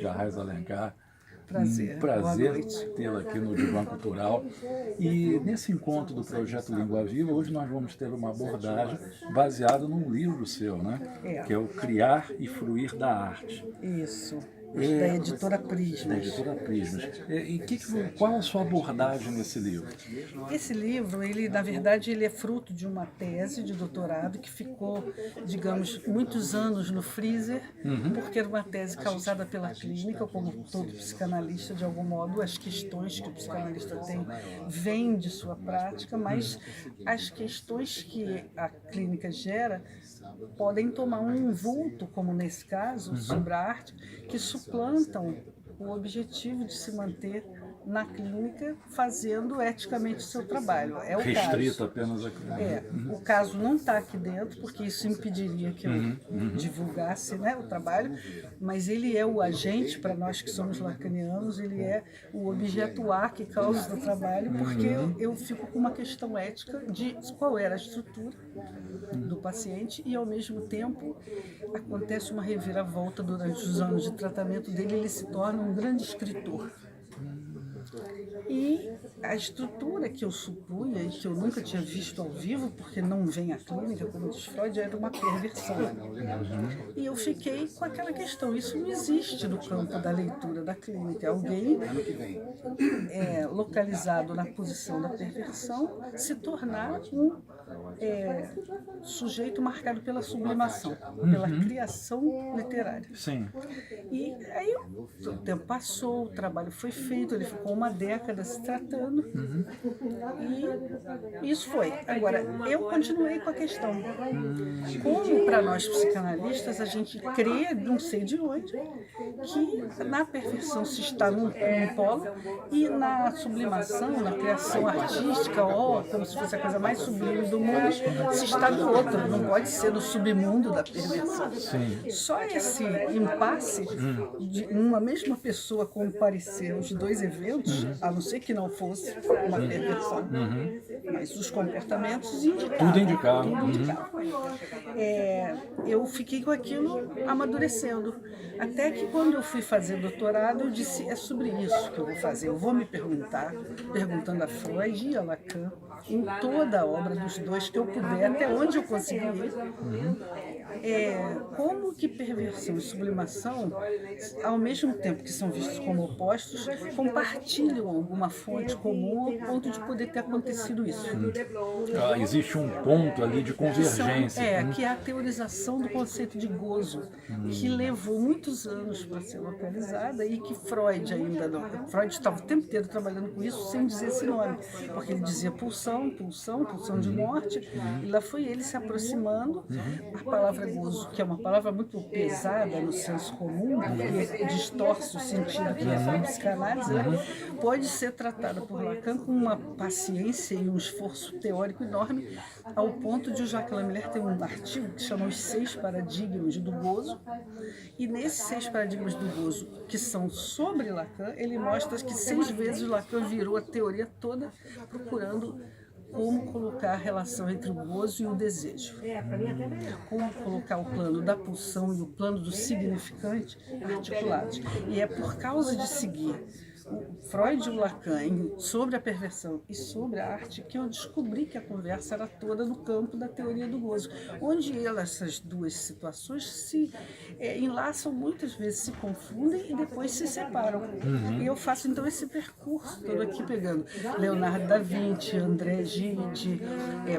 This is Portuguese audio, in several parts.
de Arraes Alencar. Prazer. Um prazer Boa noite. tê-la aqui no Divã Cultural. E nesse encontro do projeto Língua Viva, hoje nós vamos ter uma abordagem baseada num livro seu, né? Que é o Criar e Fruir da Arte. Isso. Da editora Prismas. Da editora Prismas. Qual a sua abordagem nesse livro? Esse livro, ele na verdade, ele é fruto de uma tese de doutorado que ficou, digamos, muitos anos no freezer, porque era uma tese causada pela clínica, como todo psicanalista, de algum modo, as questões que o psicanalista tem vêm de sua prática, mas as questões que a clínica gera podem tomar um vulto, como nesse caso, sobre a arte, que suplantam o objetivo de se manter na clínica fazendo eticamente o seu trabalho. É o Restrito caso. Apenas a clínica. O caso não está aqui dentro, porque isso impediria que eu divulgasse, né, o trabalho, mas ele é o agente, para nós que somos lacanianos, ele é o objeto A que causa o trabalho, porque eu fico com uma questão ética de qual era a estrutura do paciente e, ao mesmo tempo, acontece uma reviravolta durante os anos de tratamento dele, ele se torna um grande escritor. E a estrutura que eu supunha e que eu nunca tinha visto ao vivo, porque não vem à clínica, como diz Freud, era uma perversão. E eu fiquei com aquela questão, isso não existe no campo da leitura da clínica. Alguém localizado na posição da perversão se tornar um sujeito marcado pela sublimação, pela criação literária. Sim. E aí o tempo passou, o trabalho foi feito, ele ficou uma década se tratando e isso foi. Agora, eu continuei com a questão. Como para nós psicanalistas, a gente crê, não sei de onde, que na perfeição se está num polo e na sublimação, na criação artística, como se fosse a coisa mais sublime do mundo, se está do outro, não pode ser no submundo da perversão. Sim. Só esse impasse de uma mesma pessoa comparecer aos dois eventos, a não ser que não fosse uma perversão, mas os comportamentos indicavam. Tudo indicava. Tudo indicava. Eu fiquei com aquilo amadurecendo. Até que quando eu fui fazer doutorado, eu disse, é sobre isso que eu vou fazer. Eu vou me perguntar, perguntando a Freud e a Lacan, em toda a obra dos dois que eu puder, até onde eu conseguir como que perversão e sublimação, ao mesmo tempo que são vistos como opostos, compartilham alguma fonte comum ao ponto de poder ter acontecido isso. Existe um ponto ali de convergência. Que é a teorização do conceito de gozo, que levou muitos anos para ser localizada e que Freud ainda não... Freud estava o tempo inteiro trabalhando com isso sem dizer esse nome, porque ele dizia pulsão, pulsão, pulsão de morte, e lá foi ele se aproximando. A palavra gozo, que é uma palavra muito pesada no senso comum, porque distorce o sentido que é para a psicanálise, pode ser tratada por Lacan com uma paciência e um esforço teórico enorme, ao ponto de o Jacques Lamelaire ter um artigo que chama Os 6 Paradigmas do Gozo, e nesses 6 paradigmas do gozo, que são sobre Lacan, ele mostra que 6 vezes Lacan virou a teoria toda procurando como colocar a relação entre o gozo e o desejo. Como colocar o plano da pulsão e o plano do significante articulados. E é por causa de seguir o Freud e o Lacan sobre a perversão e sobre a arte que eu descobri que a conversa era toda no campo da teoria do gozo, onde essas duas situações se enlaçam, muitas vezes se confundem e depois se separam. E eu faço então esse percurso todo aqui, pegando Leonardo da Vinci, André Gide,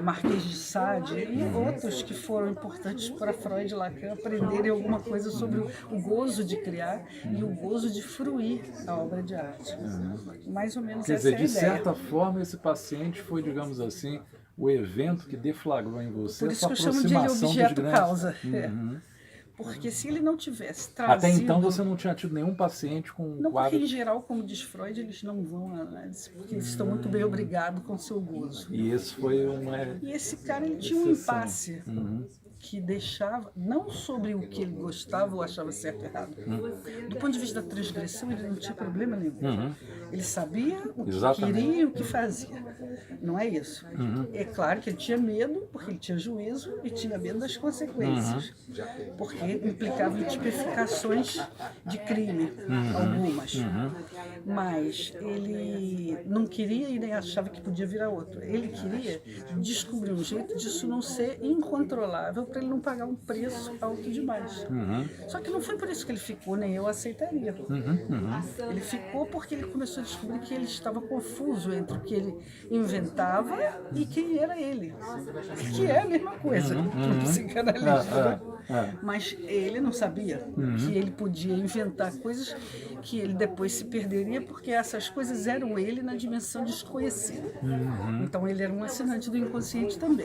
Marquês de Sade e outros que foram importantes para Freud e Lacan aprenderem alguma coisa sobre o gozo de criar e o gozo de fruir a obra de arte. Mais ou menos. Quer essa dizer, é a de ideia. certa forma, esse paciente foi, digamos assim, o evento que deflagrou em você Por isso essa que eu chamo de aproximação dos grandes... objeto-causa. Porque se ele não tivesse trazido... Até então você não tinha tido nenhum paciente com Não, quadro... porque em geral, como diz Freud, eles não vão à análise, porque eles estão muito bem obrigados com o seu gozo. E esse foi uma... E esse cara, ele tinha um impasse que deixava, não sobre o que ele gostava ou achava certo ou errado. Do ponto de vista da transgressão, ele não tinha problema nenhum. Ele sabia o que Exatamente. queria e o que fazia. Não é isso. É claro que ele tinha medo, porque ele tinha juízo e tinha medo das consequências. Porque implicava em tipificações de crime, algumas. Mas ele não queria e nem achava que podia virar outro. Ele queria descobrir um jeito disso não ser incontrolável para ele não pagar um preço alto demais. Só que não foi por isso que ele ficou, nem eu aceitaria. Ele ficou porque ele começou a descobrir que ele estava confuso entre o que ele inventava e quem era ele. Que é a mesma coisa para o psicanalista. Mas ele não sabia que ele podia inventar coisas que ele depois se perderia, porque essas coisas eram ele na dimensão desconhecida. Então ele era um assinante do inconsciente também.